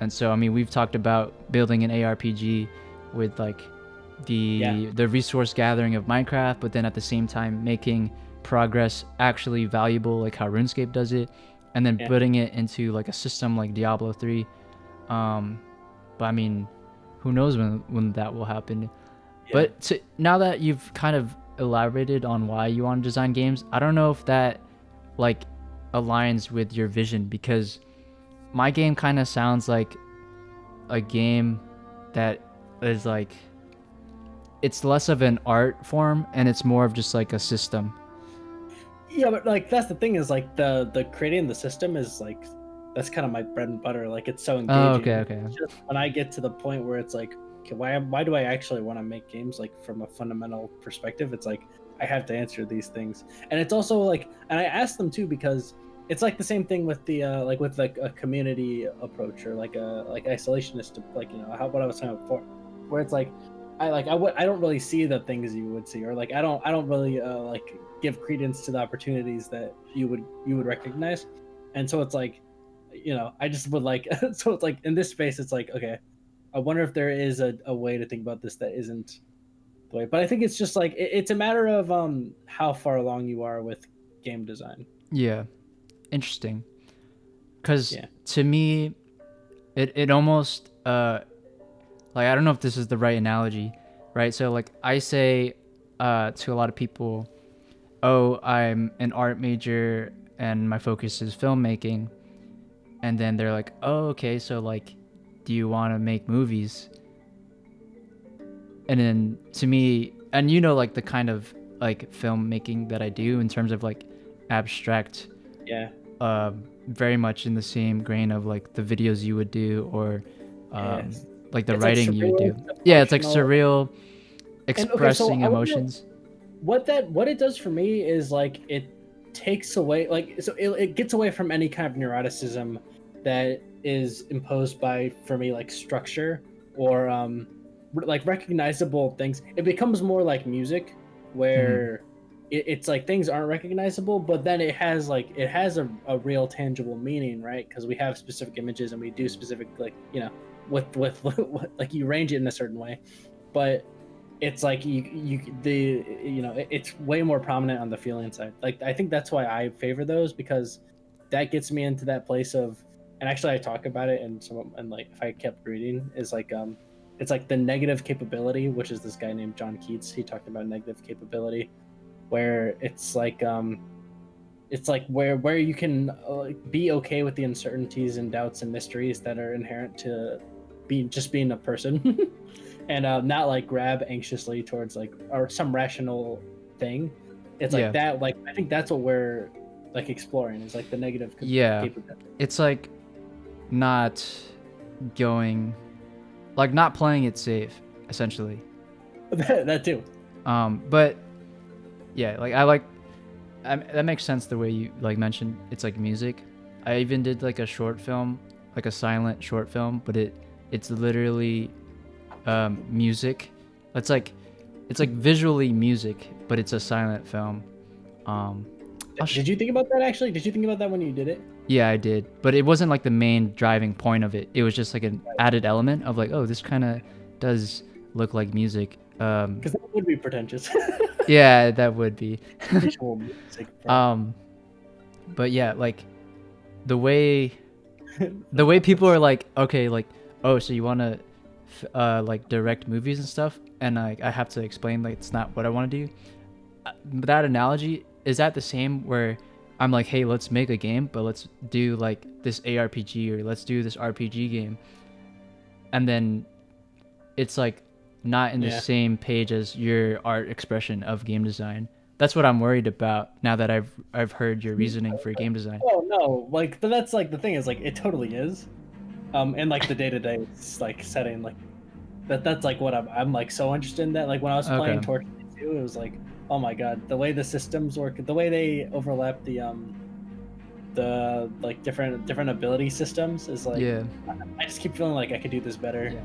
And so I mean we've talked about building an ARPG with like the resource gathering of Minecraft, but then at the same time making progress actually valuable like how RuneScape does it, and then putting it into like a system like Diablo 3. But I mean who knows when that will happen. But now that you've kind of elaborated on why you want to design games, I don't know if that like aligns with your vision, because my game kind of sounds like a game that is like it's less of an art form and it's more of just like a system. Yeah, but like that's the thing is like the creating the system is like that's kind of my bread and butter. Like it's so engaging. Oh, okay. It's just when I get to the point where it's like, okay, why do I actually want to make games like from a fundamental perspective? It's like I have to answer these things, and it's also like, and I ask them too because it's like the same thing with the like with like a community approach or like a like isolationist, like what I was saying before, where it's like I don't really see the things you would see, or like I don't really like give credence to the opportunities that you would recognize, and so it's like I just would like so it's like in this space it's like okay, I wonder if there is a way to think about this that isn't the way, but I think it's just like it's a matter of how far along you are with game design. Yeah, interesting. Because to me, it almost like I don't know if this is the right analogy, right? So like I say to a lot of people, oh, I'm an art major and my focus is filmmaking, and then they're like, oh, okay, so like do you want to make movies? And then to me, and like the kind of like filmmaking that I do in terms of like abstract, very much in the same grain of like the videos you would do, or like the writing like you do. Yeah, it's like surreal, expressing emotions. What it does for me is like it takes away it gets away from any kind of neuroticism that is imposed by, for me, like structure or like recognizable things. It becomes more like music, where it's like things aren't recognizable, but then it has a real tangible meaning, right? Because we have specific images and we do specific, like, with like you range it in a certain way, but it's like it's way more prominent on the feeling side. Like, I think that's why I favor those, because that gets me into that place of, and actually I talk about it and like if I kept reading, is like it's like the negative capability, which is this guy named John Keats. He talked about negative capability, where it's like where you can be okay with the uncertainties and doubts and mysteries that are inherent to being a person, and not like grab anxiously towards like or some rational thing. It's like that. Like, I think that's what we're like exploring, is like the negative capability. It's like not going, like not playing it safe, essentially. That too. But yeah, like that makes sense the way you like mentioned it's like music. I even did like a short film, like a silent short film, but it's literally music. It's like visually music, but it's a silent film. Did you think about that actually? Did you think about that when you did it? Yeah, I did, but it wasn't like the main driving point of it. It was just like an added element of like, oh, this kind of does look like music. Because that would be pretentious. Yeah, that would be. Visual music, bro. But yeah, like the way people are like, okay, like, oh, so you want to like direct movies and stuff, and I have to explain like it's not what I want to do. That analogy, is that the same where I'm like, hey, let's make a game, but let's do like this ARPG, or let's do this RPG game, and then it's like not in the same page as your art expression of game design. That's what I'm worried about now that I've heard your reasoning for game design. Oh no, like, but that's like the thing is like it totally is, and like the day-to-day like setting, like that's like what I'm like so interested in that. Like when I was playing Torch 2, it was like, oh my god, the way the systems work, the way they overlap the like different ability systems is like, I just keep feeling like I could do this better. Yeah.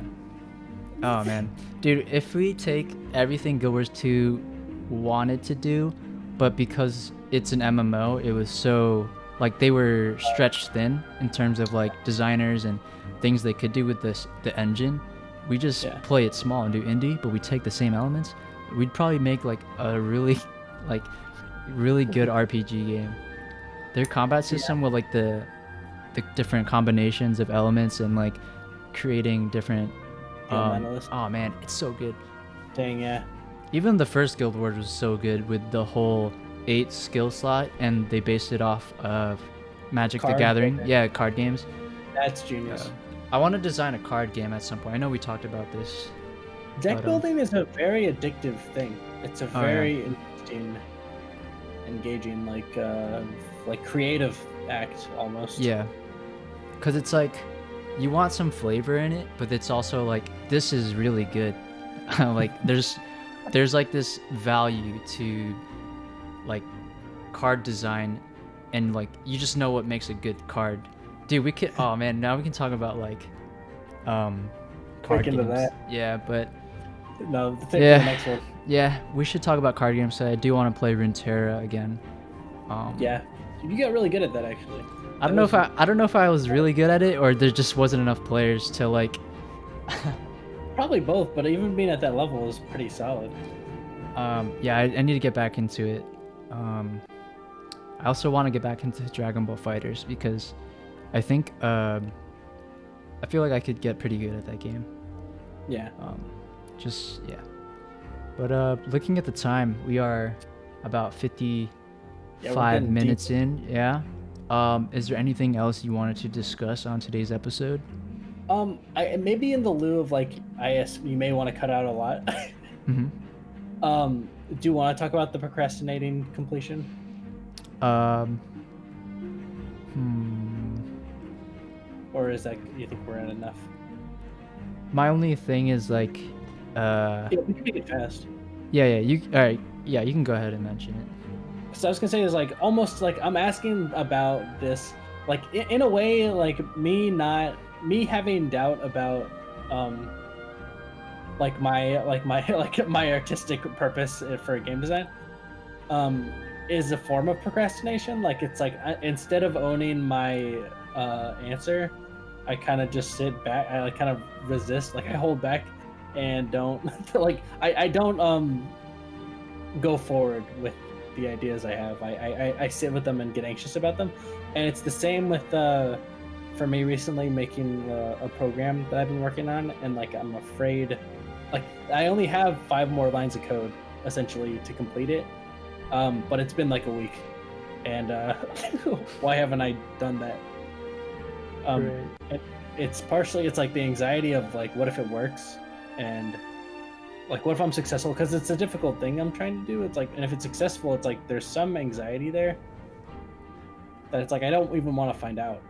Oh man, dude, if we take everything Guild Wars 2 wanted to do, but because it's an MMO, it was so like they were stretched thin in terms of like designers and things they could do with the engine. We just play it small and do indie, but we take the same elements. We'd probably make like a really good RPG game. Their combat system with like the different combinations of elements and like creating different oh man, it's so good. Dang, yeah. Even the first Guild Wars was so good with the whole 8 skill slot, and they based it off of Magic the Gathering. Yeah, card games. That's genius. I want to design a card game at some point. I know we talked about this. Deck building is a very addictive thing. It's a very interesting, engaging, like creative act almost. Yeah, because it's like you want some flavor in it, but it's also like, this is really good. Like there's like this value to like card design, and like you just know what makes a good card. Dude, we could, oh man, now we can talk about like card games. That. Yeah, but no, the next one. Yeah, we should talk about card games. So I do want to play Runeterra again. Yeah, you got really good at that actually. I don't know if I was really good at it, or there just wasn't enough players to like. Probably both, but even being at that level is pretty solid. Yeah, I need to get back into it. I also want to get back into Dragon Ball Fighters, because I think I feel like I could get pretty good at that game. Yeah. But looking at the time, we are about 55 minutes in. Yeah. Is there anything else you wanted to discuss on today's episode? I maybe in the lieu of like you may want to cut out a lot. Mm-hmm. Do you want to talk about the procrastinating completion? Or is that, you think we're at enough? My only thing is like, yeah, we can make it fast. Yeah, all right. Yeah, you can go ahead and mention it. So I was gonna say is like almost like I'm asking about this, like in a way, like me having doubt about like my artistic purpose for game design is a form of procrastination. Like it's like instead of owning my answer, I kind of just sit back. I kind of resist. Like I hold back and don't like I don't go forward with the ideas I have. I sit with them and get anxious about them, and it's the same with for me recently making a program that I've been working on, and like I'm afraid, like I only have 5 more lines of code essentially to complete it, but it's been like a week, and why haven't I done that? Right. It's partially it's like the anxiety of like what if it works, and like what if I'm successful, because it's a difficult thing I'm trying to do. It's like, and if it's successful, it's like there's some anxiety there that it's like I don't even want to find out,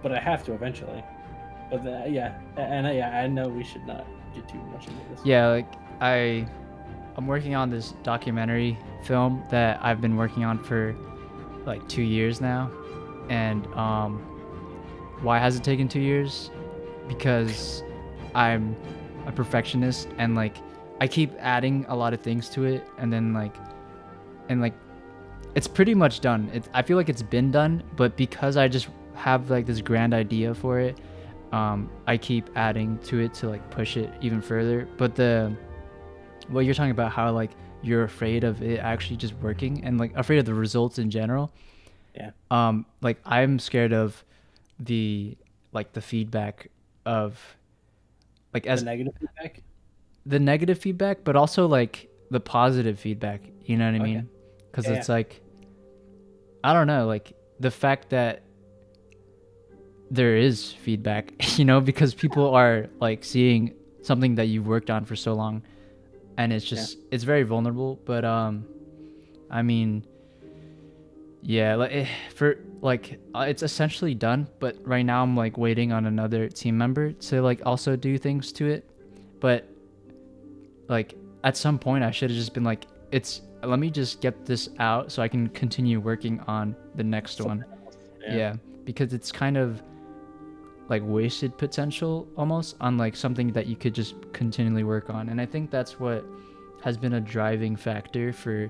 but I have to eventually. But yeah, and yeah, I know we should not get too much into this. Yeah, like I'm working on this documentary film that I've been working on for like 2 years now, and why has it taken 2 years? Because I'm a perfectionist, and like I keep adding a lot of things to it, and then like it's pretty much done. I feel like it's been done, but because I just have like this grand idea for it, I keep adding to it to like push it even further. But what you're talking about, how like you're afraid of it actually just working, and like afraid of the results in general. Yeah. Like I'm scared of the feedback of like as the negative feedback, but also like the positive feedback, you know what I mean? Because it's like, I don't know, like the fact that there is feedback, you know, because people are like seeing something that you've worked on for so long, and it's just it's very vulnerable. But I mean, yeah, like it's essentially done, but right now I'm like waiting on another team member to like also do things to it. But like at some point I should have just been like, let me just get this out so I can continue working on the next one. Yeah, because it's kind of like wasted potential almost on like something that you could just continually work on. And I think that's what has been a driving factor for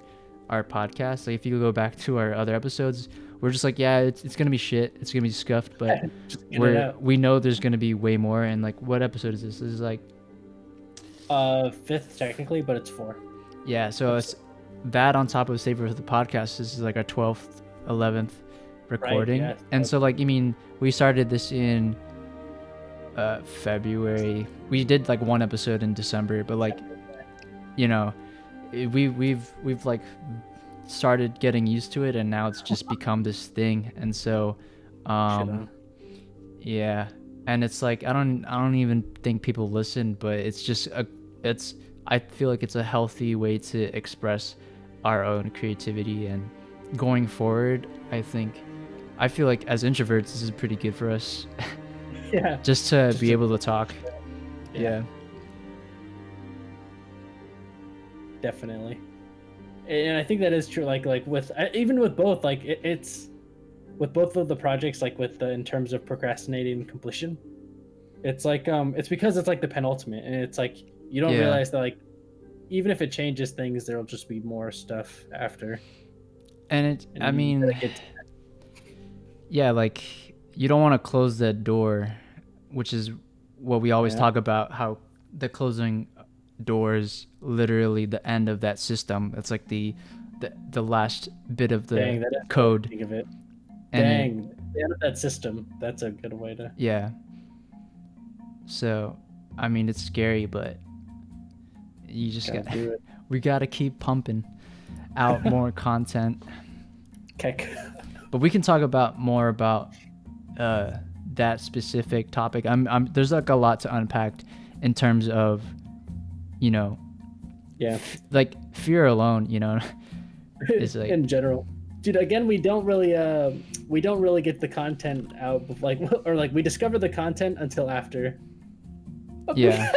our podcast. Like if you go back to our other episodes, we're just like, yeah, it's gonna be shit, it's gonna be scuffed, but we know there's gonna be way more. And like, what episode is this? This is like 5th technically, but it's 4. Yeah, so it's that on top of Savor of the Podcast. This is like our 12th 11th recording. Right, yeah. And so like, I mean, we started this in February. We did like 1 episode in December, but like, you know, we've like started getting used to it, and now it's just become this thing. And so yeah, and it's like I don't even think people listen, but it's just I feel like it's a healthy way to express our own creativity. And going forward, I feel like as introverts this is pretty good for us. Yeah, just to be able to talk. Yeah. Definitely. And I think that is true, like with even with both, like it's with both of the projects, like with in terms of procrastinating completion, it's like it's because it's like the penultimate, and it's like you don't realize that like even if it changes things, there'll just be more stuff after. And I mean, yeah, like you don't want to close that door, which is what we always talk about, how the closing doors literally the end of that system. It's like the last bit of the code. Think of it. And the end of that system. That's a good way to. Yeah. So, I mean, it's scary, but you just got to we got to keep pumping out more content. Okay. But we can talk about more about that specific topic. There's like a lot to unpack in terms of, you know, like fear alone, you know, is like in general. Dude, again, we don't really get the content out, like, or like we discover the content until after. Yeah.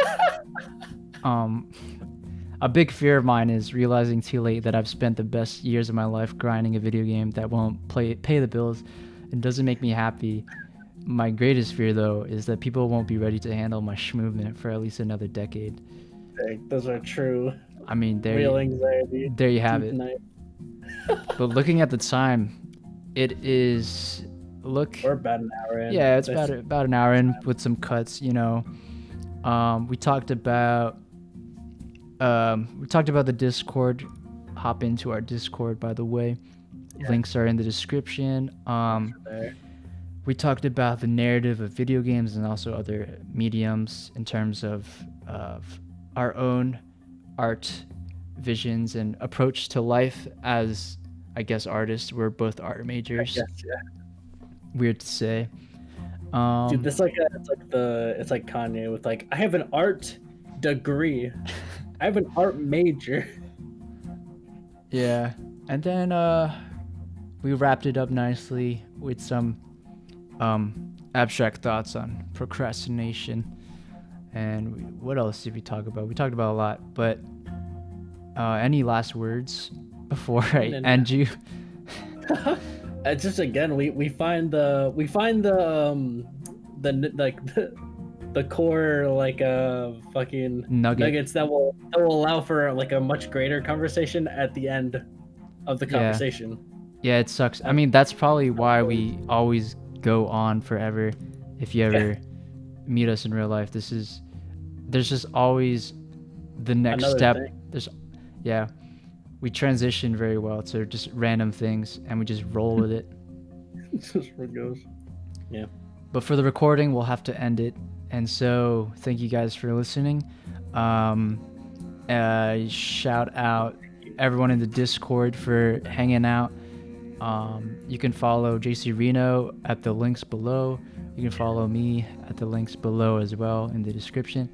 A big fear of mine is realizing too late that I've spent the best years of my life grinding a video game that won't pay the bills and doesn't make me happy. My greatest fear, though, is that people won't be ready to handle my movement for at least another decade. Those are true. I mean, Real anxiety. there you have Deep it. night. But looking at the time, it is We're about an hour in. Yeah, it's about an hour in with some cuts. You know, we talked about the Discord. Hop into our Discord, by the way. Yeah. Links are in the description. We talked about the narrative of video games and also other mediums in terms of our own art visions and approach to life as, I guess, artists. We're both art majors. I guess, yeah. Weird to say. Dude, it's like Kanye with like, I have an art degree. I have an art major. Yeah. And then we wrapped it up nicely with some abstract thoughts on procrastination. And what else did we talk about? We talked about a lot, but any last words before I end you? Just again, we find the core like fucking nuggets that will allow for like a much greater conversation at the end of the conversation. Yeah, it sucks. I mean, that's probably why we always go on forever. If you ever meet us in real life, there's just always the next step. We transition very well to just random things and we just roll with it. Just where it goes. Yeah. But for the recording, we'll have to end it. And so thank you guys for listening. Shout out everyone in the Discord for hanging out. You can follow JC Reno at the links below. You can follow me at the links below as well in the description.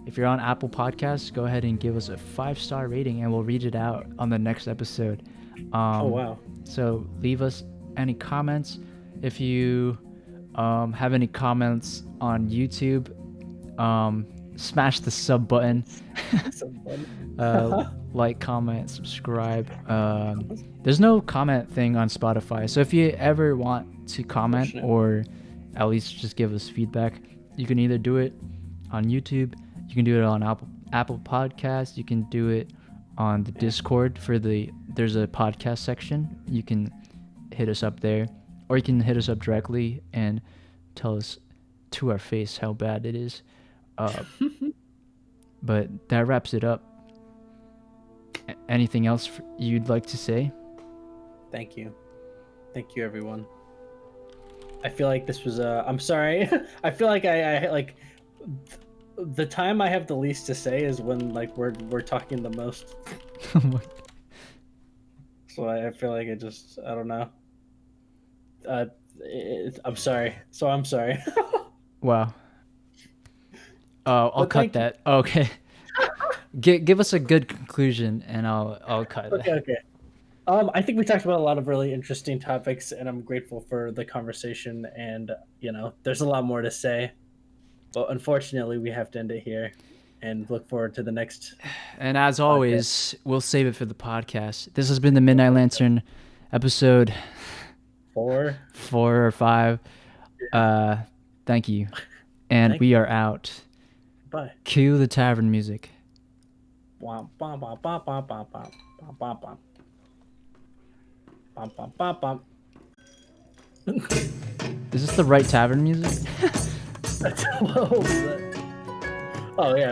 If you're on Apple Podcasts, go ahead and give us a 5-star rating and we'll read it out on the next episode. Oh, wow. So leave us any comments. If you have any comments on YouTube, smash the sub button. Like, comment, subscribe. There's no comment thing on Spotify. So if you ever want to comment or at least just give us feedback, you can either do it on YouTube. You can do it on Apple Podcasts. You can do it on the Discord there's a podcast section. You can hit us up there, or you can hit us up directly and tell us to our face how bad it is. But that wraps it up. Anything else you'd like to say? Thank you, everyone. I feel like this was I'm sorry. I feel like I like. The time I have the least to say is when like we're talking the most. So I feel like I don't know. I'm sorry. So I'm sorry. Wow. I'll cut that. Okay. Give us a good conclusion and I'll cut it. Okay. I think we talked about a lot of really interesting topics and I'm grateful for the conversation and there's a lot more to say. But unfortunately, we have to end it here and look forward to the next. And as always, we'll save it for the podcast. This has been the Midnight Lantern episode 4 or 5. Thank you. And we are out. Bye. Cue the tavern music. Is this the right tavern music? Oh yeah.